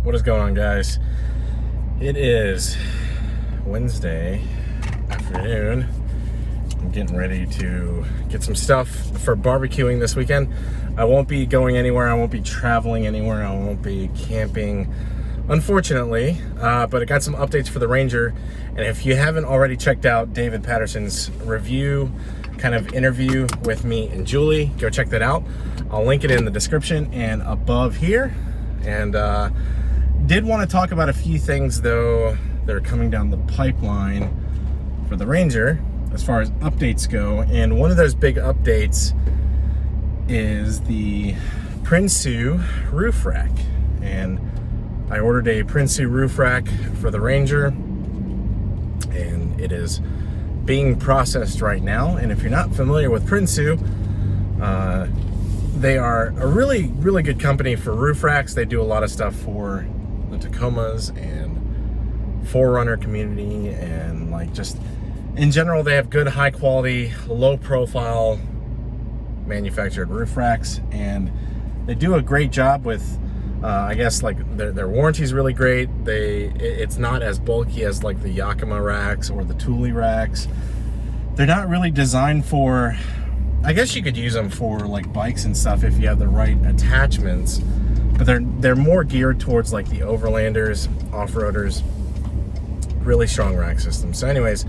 What is going on, guys? It is Wednesday afternoon. I'm getting ready to get some stuff for barbecuing this weekend. I won't be going anywhere. I won't be traveling anywhere. I won't be camping, unfortunately. But I got some updates for the Ranger. And if you haven't already checked out David Patterson's review, kind of interview with me and Julie, go check that out. I'll link it in the description and above here. And did want to talk about a few things, though, that are coming down the pipeline for the Ranger as far as updates go. And one of those big updates is the Prinsu roof rack. And I ordered a Prinsu roof rack for the Ranger, and it is being processed right now. And if you're not familiar with Prinsu, they are a really, really good company for roof racks. They do a lot of stuff for the Tacomas and 4Runner community, and like just in general, they have good, high quality, low profile manufactured roof racks, and they do a great job with I guess like their warranty is really great. It's not as bulky as like the Yakima racks or the Thule racks. They're not really designed for, I guess you could use them for like bikes and stuff if you have the right attachments, but they're more geared towards like the overlanders, off-roaders. Really strong rack system. So anyways,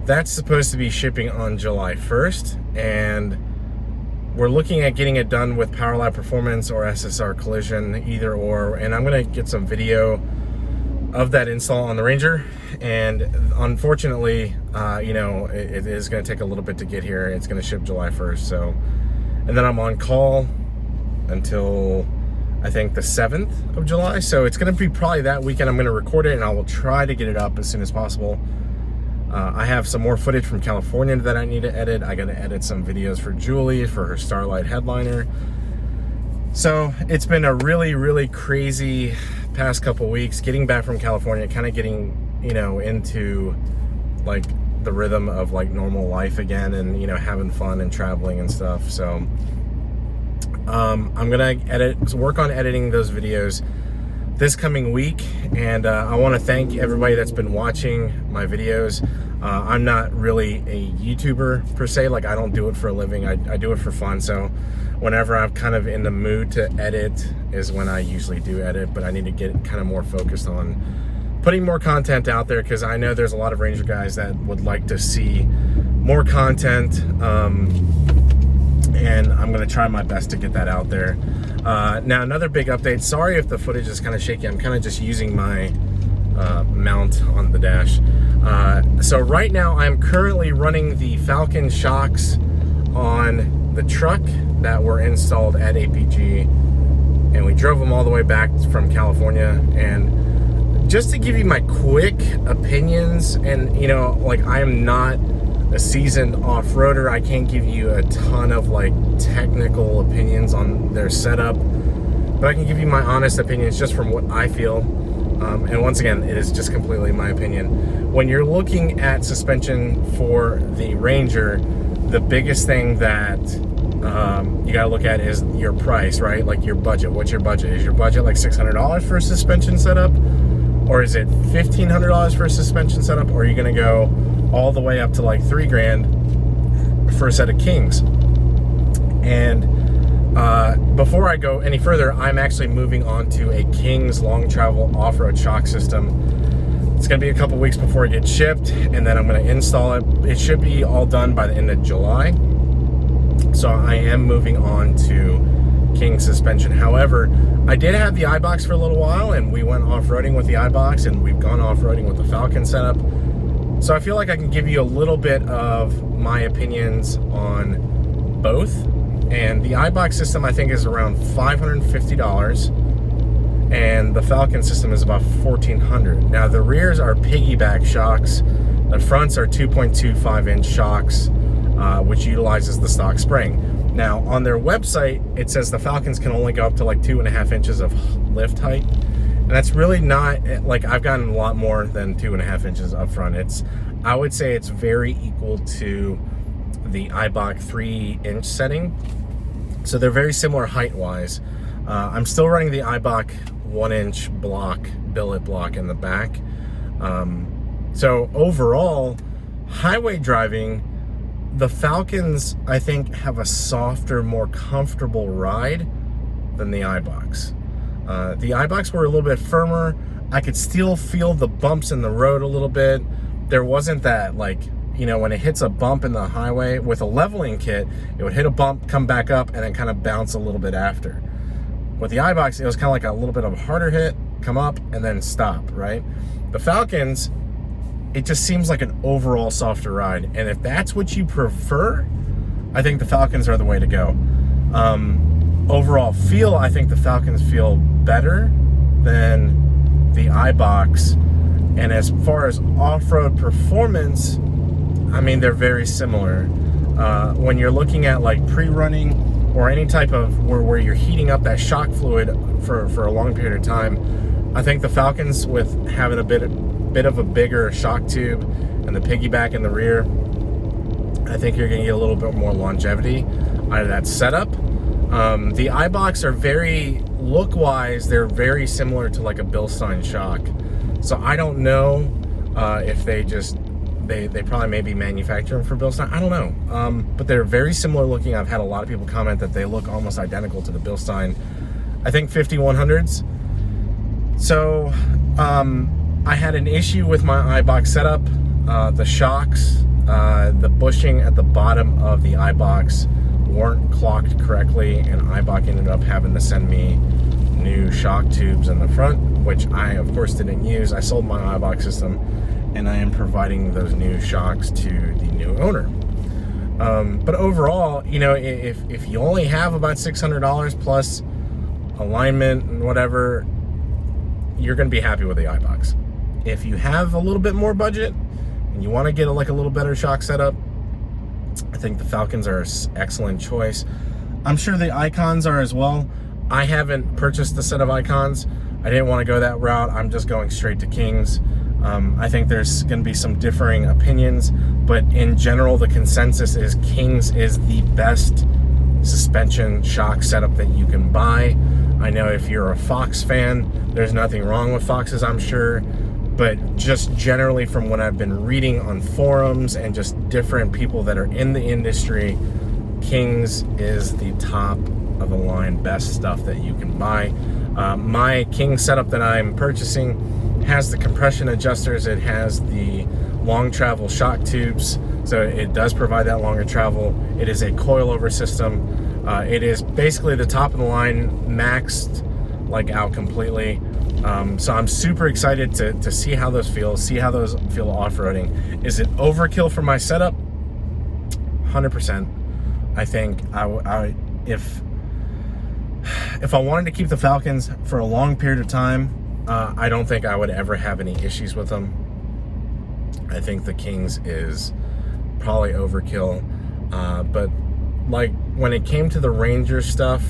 that's supposed to be shipping on July 1st, and we're looking at getting it done with PowerLab Performance or SSR Collision, either or. And I'm gonna get some video of that install on the Ranger. And unfortunately, you know, it is gonna take a little bit to get here. It's gonna ship July 1st. So, and then I'm on call until I think the 7th of July. So it's gonna be probably that weekend I'm gonna record it, and I will try to get it up as soon as possible. I have some more footage from California that I need to edit. I gotta edit some videos for Julie for her Starlight headliner. So it's been a really, really crazy past couple weeks getting back from California, kind of getting, you know, into like the rhythm of like normal life again, and, you know, having fun and traveling and stuff. So I'm gonna work on editing those videos this coming week, and I want to thank everybody that's been watching my videos. I'm not really a YouTuber per se. Like, I don't do it for a living. I do it for fun. So whenever I'm kind of in the mood to edit is when I usually do edit, but I need to get kind of more focused on putting more content out there, because I know there's a lot of Ranger guys that would like to see more content, and I'm going to try my best to get that out there. Now, another big update. Sorry if the footage is kind of shaky. I'm kind of just using my mount on the dash. So right now I'm currently running the Falcon shocks on the truck that were installed at APG, and we drove them all the way back from California. And just to give you my quick opinions, and, you know, like, I am not a seasoned off-roader. I can't give you a ton of like technical opinions on their setup, but I can give you my honest opinions just from what I feel. And once again, it is just completely my opinion. When you're looking at suspension for the Ranger, the biggest thing that you gotta look at is your price, right? Like your budget. What's your budget? Is your budget like $600 for a suspension setup? Or is it $1,500 for a suspension setup? Or are you gonna go all the way up to like $3,000 for a set of Kings? And before I go any further, I'm actually moving on to a Kings long travel off-road shock system. It's gonna be a couple weeks before it gets shipped, and then I'm gonna install it. It should be all done by the end of July. So I am moving on to King suspension. However, I did have the Eibach for a little while, and we went off-roading with the Eibach, and we've gone off-roading with the Falcon setup. So I feel like I can give you a little bit of my opinions on both. And the Eibach system, I think, is around $550, and the Falcon system is about $1,400. Now, the rears are piggyback shocks. The fronts are 2.25-inch shocks, which utilizes the stock spring. Now, on their website, it says the Falcons can only go up to like 2.5 inches of lift height. And that's really not, like, I've gotten a lot more than 2.5 inches up front. I would say it's very equal to the Eibach 3-inch setting. So they're very similar height-wise. I'm still running the Eibach 1-inch billet block in the back. So overall, highway driving, the Falcons, I think, have a softer, more comfortable ride than the Eibachs. The Eibachs were a little bit firmer. I could still feel the bumps in the road a little bit. There wasn't that, like, you know, when it hits a bump in the highway with a leveling kit, it would hit a bump, come back up, and then kind of bounce a little bit after. With the Eibachs, it was kind of like a little bit of a harder hit, come up, and then stop, right? The Falcons, it just seems like an overall softer ride. And if that's what you prefer, I think the Falcons are the way to go. Overall feel, I think the Falcons feel better than the Eibachs. And as far as off-road performance, I mean, they're very similar. When you're looking at like pre-running or any type of where you're heating up that shock fluid for a long period of time, I think the Falcons, with having a bit of a bigger shock tube and the piggyback in the rear, I think you're going to get a little bit more longevity out of that setup. The Eibachs are very, look-wise, they're very similar to like a Bilstein shock. So I don't know if they probably maybe manufacture them for Bilstein. I don't know. But they're very similar looking. I've had a lot of people comment that they look almost identical to the Bilstein, I think, 5100s. So I had an issue with my Eibach setup. The shocks, the bushing at the bottom of the Eibachs weren't clocked correctly, and Eibach ended up having to send me new shock tubes in the front, which I of course didn't use. I sold my Eibach system, and I am providing those new shocks to the new owner. But overall, you know, if you only have about $600 plus alignment and whatever, you're going to be happy with the Eibachs. If you have a little bit more budget and you want to get a little better shock setup, I think the Falcons are an excellent choice. I'm sure the Icons are as well. I haven't purchased the set of Icons. I didn't want to go that route. I'm just going straight to Kings. I think there's going to be some differing opinions, but in general, the consensus is Kings is the best suspension shock setup that you can buy. I know if you're a Fox fan, there's nothing wrong with Foxes, I'm sure, but just generally from what I've been reading on forums and just different people that are in the industry, Kings is the top of the line best stuff that you can buy. My King setup that I'm purchasing has the compression adjusters, it has the long travel shock tubes, so it does provide that longer travel. It is a coilover system. It is basically the top of the line, maxed like out completely. So I'm super excited to see how those feel off-roading. Is it overkill for my setup? 100%. I think if I wanted to keep the Falcons for a long period of time, I don't think I would ever have any issues with them. I think the Kings is probably overkill, but like when it came to the Ranger stuff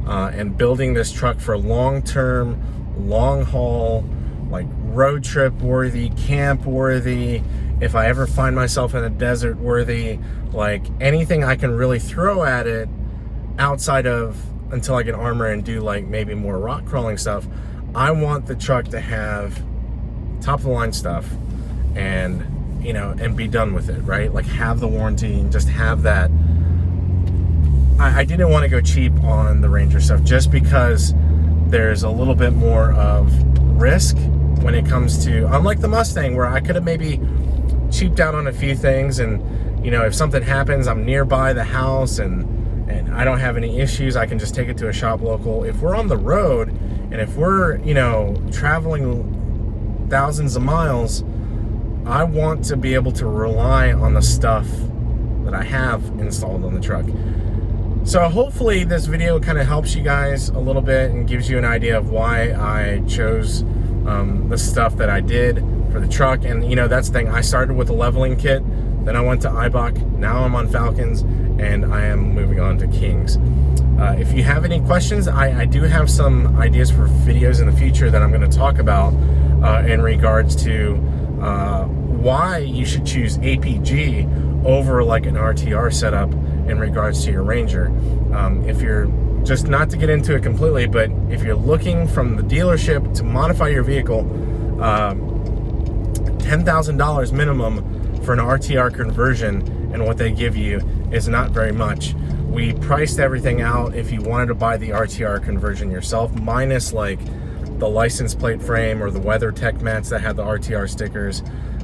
and building this truck for long-term, long-haul, like road trip worthy, camp worthy, if I ever find myself in a desert worthy, like anything I can really throw at it outside of until I get armor and do like maybe more rock crawling stuff, I want the truck to have top of the line stuff and, you know, and be done with it, right? Like have the warranty and just have that. I didn't want to go cheap on the Ranger stuff just because there's a little bit more of risk when it comes to, unlike the Mustang where I could have maybe cheaped out on a few things and, you know, if something happens, I'm nearby the house and I don't have any issues, I can just take it to a shop local. If we're on the road and if we're, you know, traveling thousands of miles, I want to be able to rely on the stuff that I have installed on the truck. So hopefully this video kind of helps you guys a little bit and gives you an idea of why I chose the stuff that I did for the truck. And, you know, that's the thing. I started with a leveling kit, then I went to Eibach, now I'm on Falcons, and I am moving on to Kings. If you have any questions, I do have some ideas for videos in the future that I'm going to talk about in regards to why you should choose APG over like an RTR setup in regards to your Ranger. If you're just not to get into it completely, but if you're looking from the dealership to modify your vehicle, $10,000 minimum for an RTR conversion, and what they give you is not very much. We priced everything out if you wanted to buy the RTR conversion yourself, minus like the license plate frame or the WeatherTech mats that had the RTR stickers.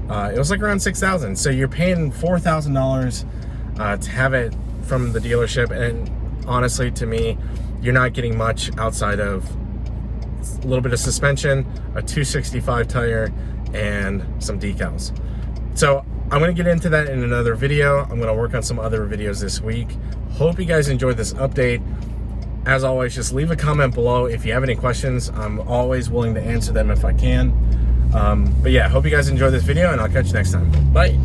It was like around $6,000. So you're paying $4,000 to have it from the dealership, and honestly, to me, you're not getting much outside of a little bit of suspension, a 265 tire, and some decals. So I'm going to get into that in another video. I'm going to work on some other videos this week. Hope you guys enjoyed this update. As always, just leave a comment below if you have any questions. I'm always willing to answer them if I can. But yeah, hope you guys enjoyed this video, and I'll catch you next time. Bye.